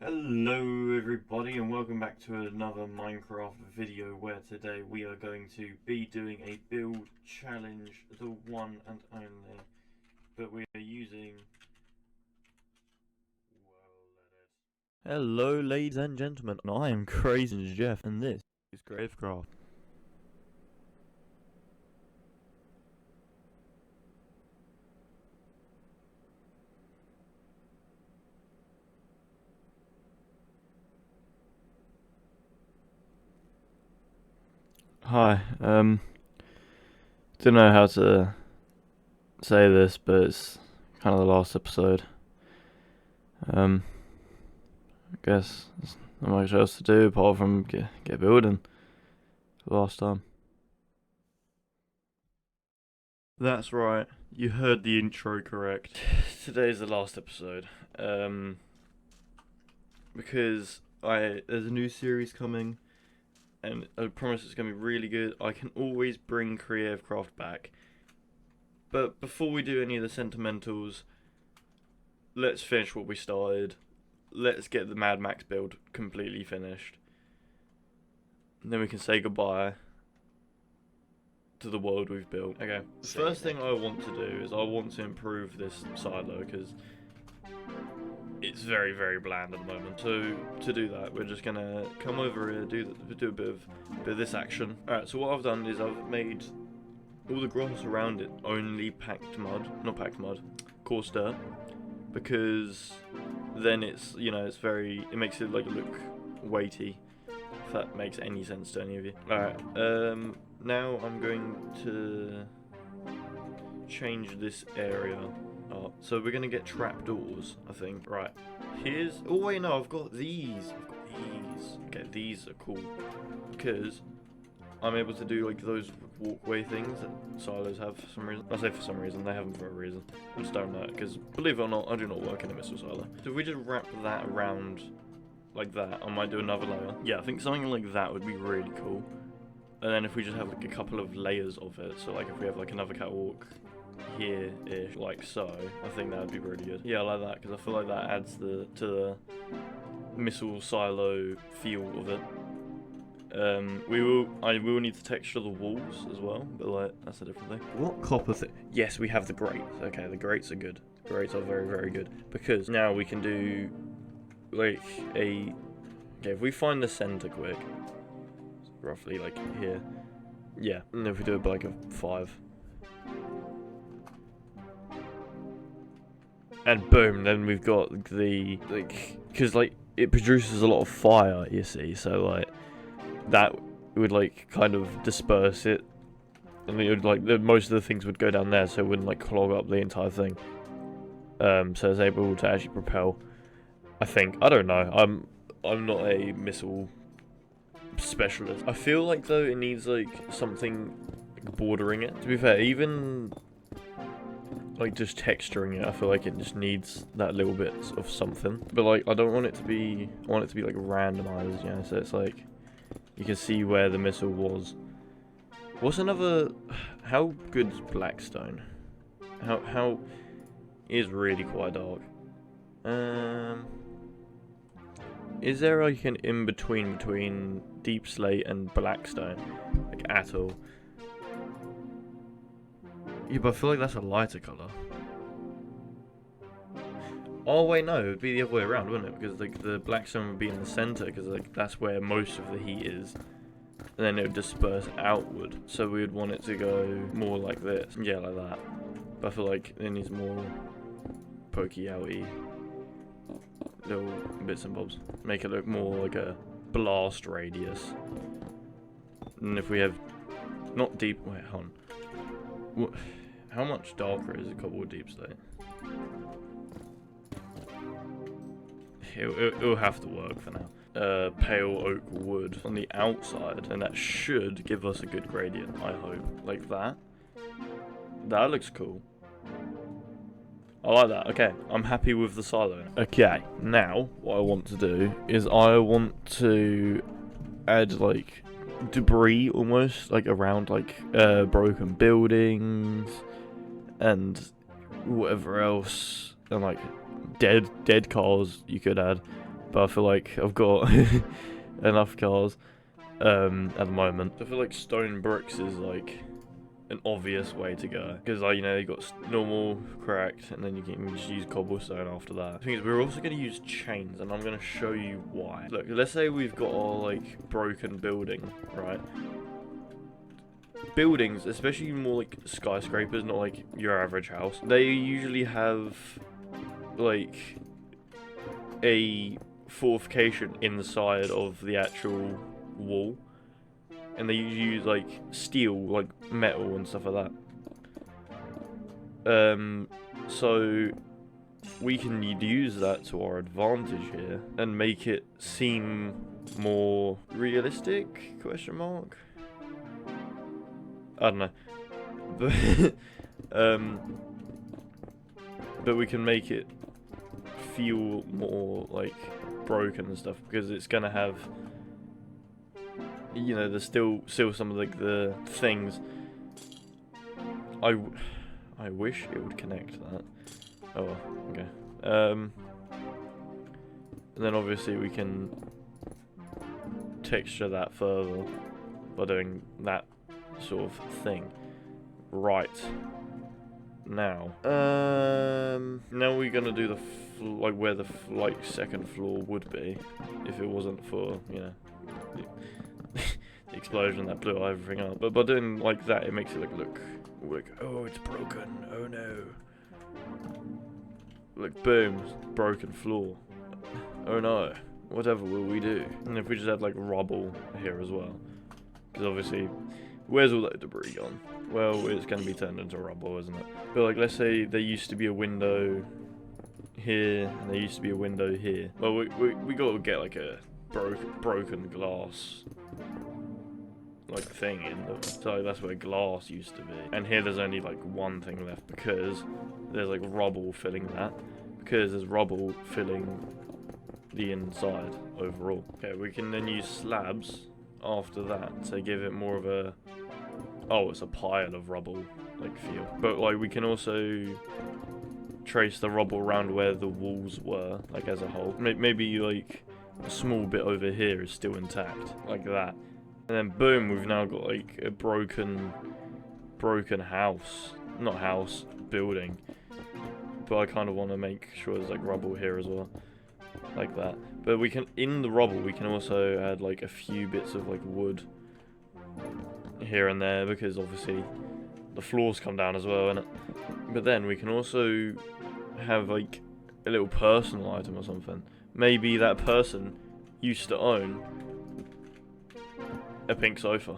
Hello everybody and welcome back to another Minecraft video where today we are going to be doing a build challenge, the one and only, but we are using, Hello ladies and gentlemen, and I am crazygingerjeff and this is CreativeCraft. Hi, don't know how to say this, but it's kind of the last episode. I guess there's not much else to do apart from get building last time. That's right, you heard the intro correct. Today's the last episode. Because there's a new series coming and I promise it's gonna be really good. I can always bring CreativeCraft back. But before we do any of the sentimentals, let's finish what we started. Let's get the Mad Max build completely finished. And then we can say goodbye to the world we've built. Okay, the first thing I want to do is I want to improve this silo because it's very, very bland at the moment. So to do that, we're just gonna come over here, do a bit of this action. Alright, so what I've done is I've made all the grass around it only coarse dirt, because then it's, you know, it makes it like look weighty, if that makes any sense to any of you. Alright, now I'm going to change this area up. So we're gonna get trapdoors, I think. Right, oh wait, no, I've got these. Okay, these are cool because I'm able to do like those walkway things that silos have for some reason. I say for some reason, they have them for a reason. I just don't know, because believe it or not, I do not work in a missile silo. So if we just wrap that around like that, I might do another layer. Yeah, I think something like that would be really cool. And then if we just have like a couple of layers of it, so like if we have like another catwalk here-ish, like so, I think that would be really good. Yeah, I like that, because I feel like that adds to the missile silo feel of it. I will need to texture the walls as well, but like, that's a different thing. What copper thing? Yes, we have the grates. Okay, the grates are good. The grates are very, very good, because now we can do like okay, if we find the center quick, roughly like here, yeah, and if we do it by like a 5, and boom, then we've got the, because like it produces a lot of fire, you see, so like that would like kind of disperse it, and it would like most of the things would go down there, so it wouldn't like clog up the entire thing. So it's able to actually propel, I think. I don't know, I'm not a missile specialist. I feel like though it needs like something bordering it. To be fair, even like just texturing it, I feel like it just needs that little bit of something. But like I don't want it to be, I want it to be like randomized, you know, so it's like you can see where the missile was. What's another, how good's Blackstone? How is really quite dark. Is there like an in-between between Deep Slate and Blackstone? Like at all? Yeah, but I feel like that's a lighter colour. Oh wait, no, it would be the other way around, wouldn't it? Because like the Blackstone would be in the centre, because like that's where most of the heat is. And then it would disperse outward. So we would want it to go more like this. Yeah, like that. But I feel like it needs more pokey outy little bits and bobs. Make it look more like a blast radius. And if we have not deep, wait, hold on. What, how much darker is a cobble Deep Slate? It'll have to work for now. Pale oak wood on the outside, and that should give us a good gradient, I hope. Like that. That looks cool. I like that. Okay, I'm happy with the silo. Okay, now what I want to do is I want to add like debris almost, like around like broken buildings and whatever else, and like dead cars you could add. but I feel like I've got enough cars at the moment. I feel like stone bricks is like an obvious way to go, because like, you know, you got normal, cracked, and then you can just use cobblestone after that. The thing is, we're also going to use chains, and I'm going to show you why. Look, let's say we've got our like broken building, right? Buildings, especially more like skyscrapers, not like your average house, they usually have like a fortification inside of the actual wall, and they use like steel, like metal and stuff like that. So we can use that to our advantage here and make it seem more realistic, question mark? I don't know. But we can make it feel more like broken and stuff, because it's gonna have, you know, there's still some of like the things. I wish it would connect that. Oh well, okay. And then obviously we can texture that further by doing that sort of thing. Right. Now we're gonna do the like where the like second floor would be if it wasn't for, you know, the explosion that blew everything up. But by doing like that, it makes it look oh, it's broken. Oh no. Like boom, broken floor. Oh no. Whatever will we do? And if we just had like rubble here as well, because obviously, where's all that debris gone? Well, it's going to be turned into rubble, isn't it? But like, let's say there used to be a window here, and there used to be a window here. Well, we got to get like a broken glass like thing in them. So that's where glass used to be. And here there's only like one thing left, because there's like rubble filling that. Because there's rubble filling the inside overall. Okay, we can then use slabs after that to give it more of a, oh, it's a pile of rubble like feel. But like, we can also trace the rubble around where the walls were, like as a whole. Maybe like a small bit over here is still intact, like that. And then boom, we've now got like a broken house, not house, building. But I kind of want to make sure there's like rubble here as well, like that. But we can, in the rubble, we can also add like a few bits of like wood here and there, because obviously the floors come down as well, innit? But then we can also have like a little personal item or something. Maybe that person used to own a pink sofa.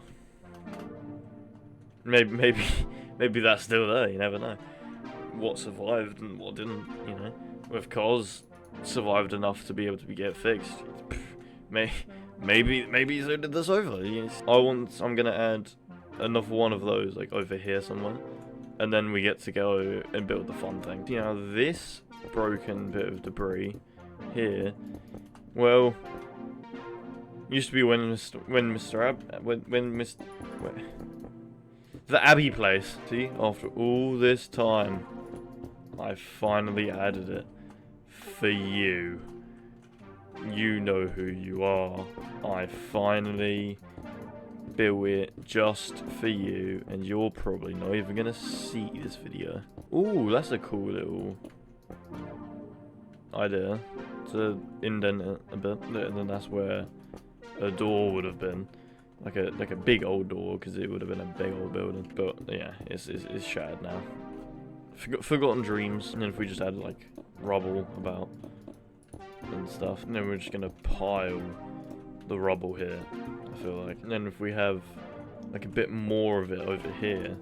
Maybe that's still there, you never know. What survived and what didn't, you know. With cars survived enough to be able to get fixed. Maybe so did the sofa. Yes. I'm gonna add another one of those like over here somewhere, and then we get to go and build the fun thing. You know, this broken bit of debris here, well, used to be the Abbey place. See, after all this time, I finally added it for you. You know who you are. I finally built it just for you, and you're probably not even gonna see this video. Ooh, that's a cool little idea to indent it a bit, and then that's where a door would have been, like a big old door, because it would have been a big old building. But yeah, it's shattered now. Forgotten dreams. And then if we just add like rubble about and stuff, and then we're just gonna pile the rubble here, I feel like. And then if we have like a bit more of it over here,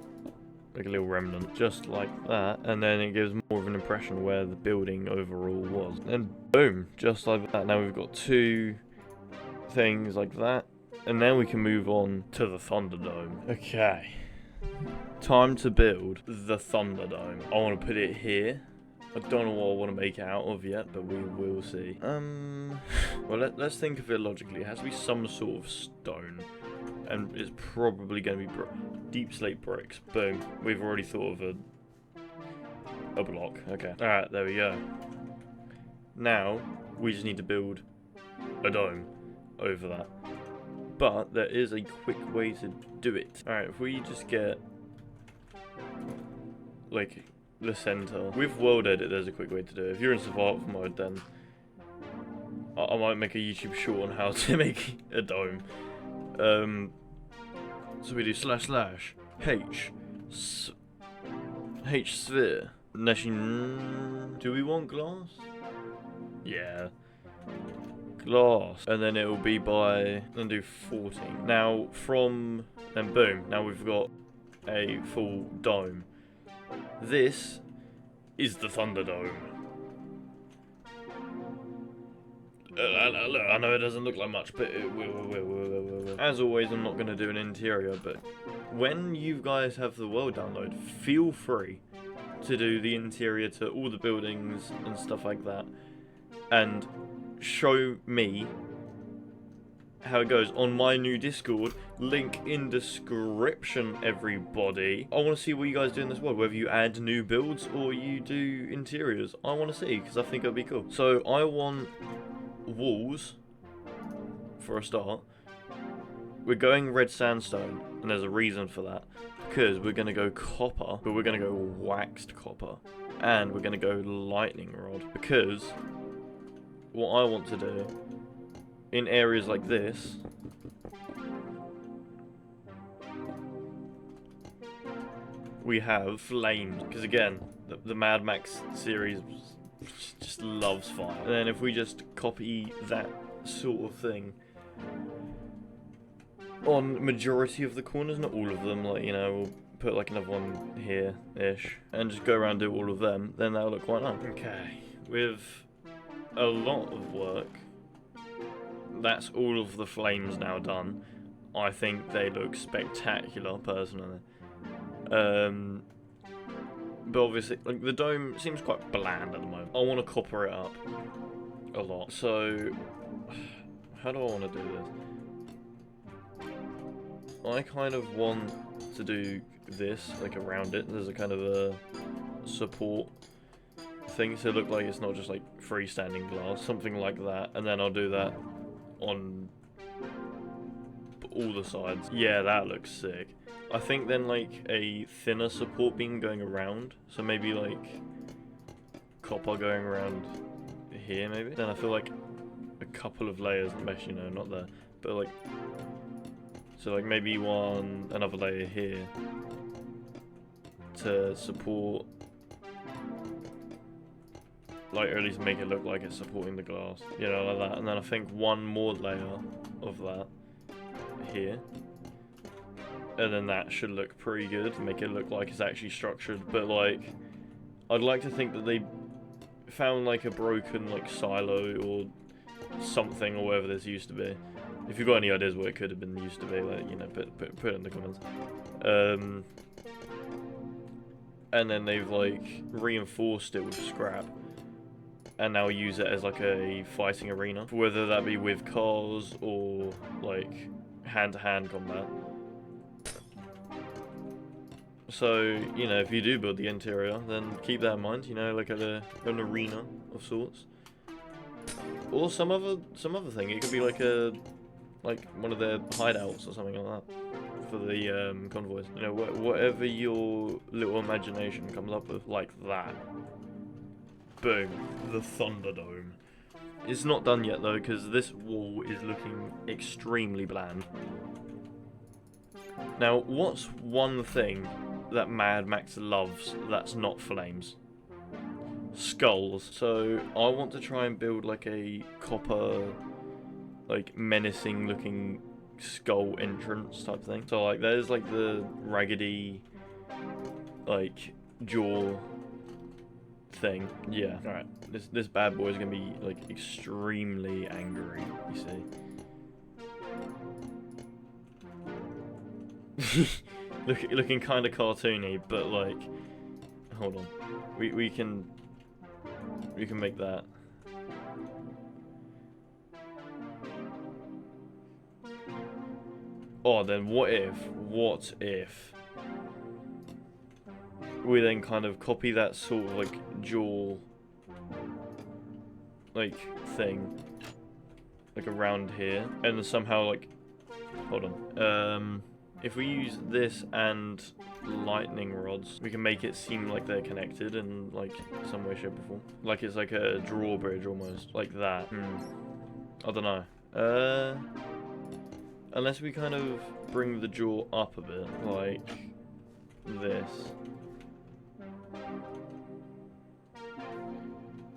like a little remnant, just like that, and then it gives more of an impression of where the building overall was. And boom, just like that. Now we've got two things like that, and then we can move on to the Thunderdome. Okay, time to build the Thunderdome. I want to put it here. I don't know what I want to make it out of yet, but we will see. Well, let's think of it logically. It has to be some sort of stone, and it's probably going to be deep slate bricks. Boom, we've already thought of a block. Okay, alright, there we go. Now we just need to build a dome over that. But there is a quick way to do it. Alright, if we just get like the center. With World Edit, there's a quick way to do it. If you're in survival mode, then I might make a YouTube short on how to make a dome. So we do //H sphere. Do we want glass? Yeah. Glass. And then it will be by, and do 14. Now from, then boom, now we've got a full dome. This is the Thunderdome. I know it doesn't look like much, but it will. As always, I'm not going to do an interior, but when you guys have the world download, feel free to do the interior to all the buildings and stuff like that, and show me how it goes on my new Discord. Link in description, everybody. I want to see what you guys do in this world, whether you add new builds or you do interiors. I want to see, because I think it'll be cool. So I want walls for a start. We're going red sandstone, and there's a reason for that, because we're going to go copper, but we're going to go waxed copper, and we're going to go lightning rod, because what I want to do in areas like this we have flames, because again, the Mad Max series just loves fire. And then if we just copy that sort of thing on majority of the corners, not all of them, like, you know, we'll put like another one here-ish, and just go around and do all of them, then that'll look quite nice. Okay, with a lot of work, that's all of the flames now done. I think they look spectacular, personally. But obviously, like, the dome seems quite bland at the moment. I want to copper it up a lot. So, how do I want to do this? I kind of want to do this, like, around it. There's a kind of a support thing to look like it's not just like freestanding glass, something like that. And then I'll do that on all the sides. Yeah, that looks sick. I think then like a thinner support beam going around, so maybe like copper going around here maybe. Then I feel like a couple of layers of mesh, you know, not there, but like, so like maybe another layer here to support, like, or at least make it look like it's supporting the glass, you know, like that. And then I think one more layer of that here. And then that should look pretty good, make it look like it's actually structured. But like, I'd like to think that they found like a broken like silo or something, or whatever this used to be. If you've got any ideas what it could have been used to be, like, you know, put it in the comments. And then they've like reinforced it with scrap, and now use it as like a fighting arena, whether that be with cars or like hand-to-hand combat. So, you know, if you do build the interior, then keep that in mind, you know, like an arena of sorts. Or some other thing. It could be like one of their hideouts or something like that for the convoys. You know, whatever your little imagination comes up with, like that. Boom, the Thunderdome. It's not done yet though, because this wall is looking extremely bland. Now, what's one thing that Mad Max loves that's not flames? Skulls. So I want to try and build like a copper, like menacing looking skull entrance type thing. So like there's like the raggedy like jaw thing. Yeah. Alright. This bad boy is gonna be like extremely angry, you see. Looking kind of cartoony, but like, hold on, we can make that. Oh, then what if we then kind of copy that sort of like jaw like thing like around here, and then somehow like, hold on, if we use this and lightning rods, we can make it seem like they're connected in like some way, shape, or form. Like it's like a drawbridge almost, like that. I don't know. Unless we kind of bring the jaw up a bit, like this.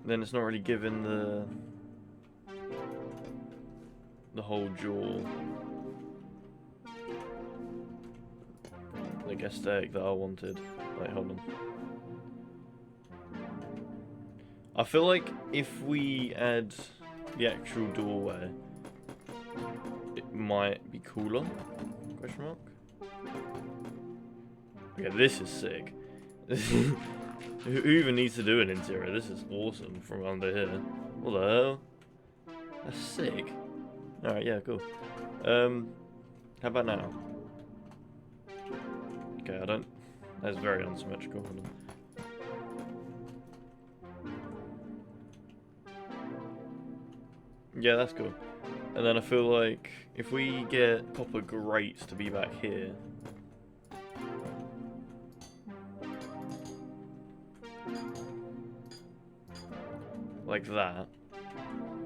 Then it's not really giving the whole jaw like aesthetic that I wanted. Wait, hold on. I feel like if we add the actual doorway, it might be cooler. Question mark? Okay, this is sick. Who even needs to do an interior? This is awesome from under here. What the hell? That's sick. Alright, yeah, cool. How about now? Okay, I don't... That's very unsymmetrical. Hold on. Yeah, that's cool. And then I feel like if we get copper grates to be back here, like that,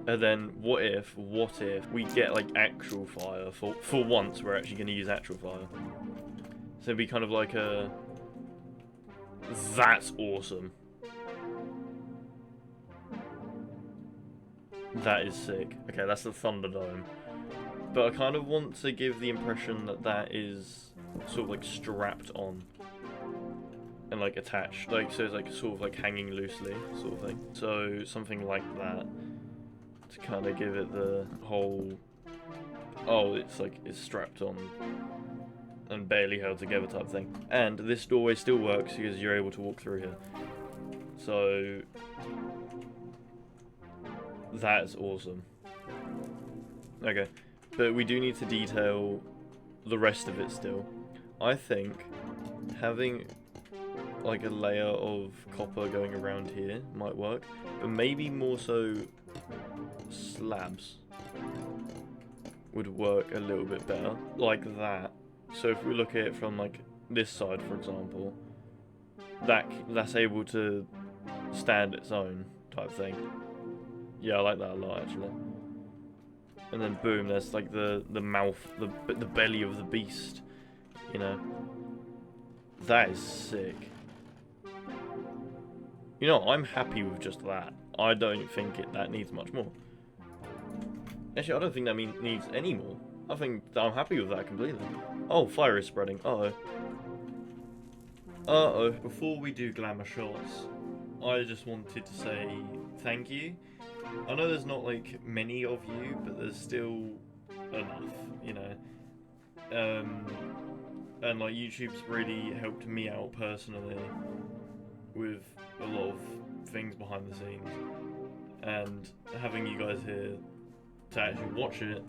and then what if we get like actual fire for once? We're actually going to use actual fire, so it'd be kind of like a... That's awesome. That is sick. Okay, that's the Thunderdome. But I kind of want to give the impression that that is sort of like strapped on and like attached, like so it's like sort of like hanging loosely, sort of thing. So something like that to kind of give it the whole, oh, it's like it's strapped on and barely held together type thing. And this doorway still works because you're able to walk through here. So that is awesome. Okay, but we do need to detail the rest of it still. I think having like a layer of copper going around here might work, but maybe more so slabs would work a little bit better, like that. So if we look at it from like this side, for example, that's able to stand its own type thing. Yeah, I like that a lot actually. And then boom, there's like the mouth, the belly of the beast, you know. That is sick. You know, I'm happy with just that. I don't think that needs much more. Actually, I don't think that needs any more. I think that I'm happy with that completely. Oh, fire is spreading. Uh-oh. Uh-oh. Before we do glamour shots, I just wanted to say thank you. I know there's not like many of you, but there's still enough, you know. And like YouTube's really helped me out personally with a lot of things behind the scenes, and having you guys here to actually watch it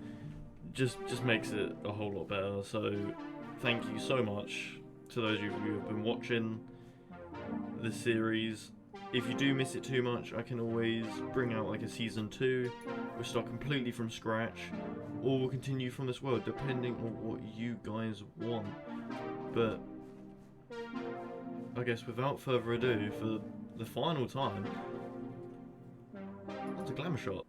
just makes it a whole lot better. So thank you so much to those of you who have been watching this series. If you do miss it too much, I can always bring out like a season 2. We'll start completely from scratch, or we'll continue from this world, depending on what you guys want. But I guess without further ado, for the final time, onto glamour shot.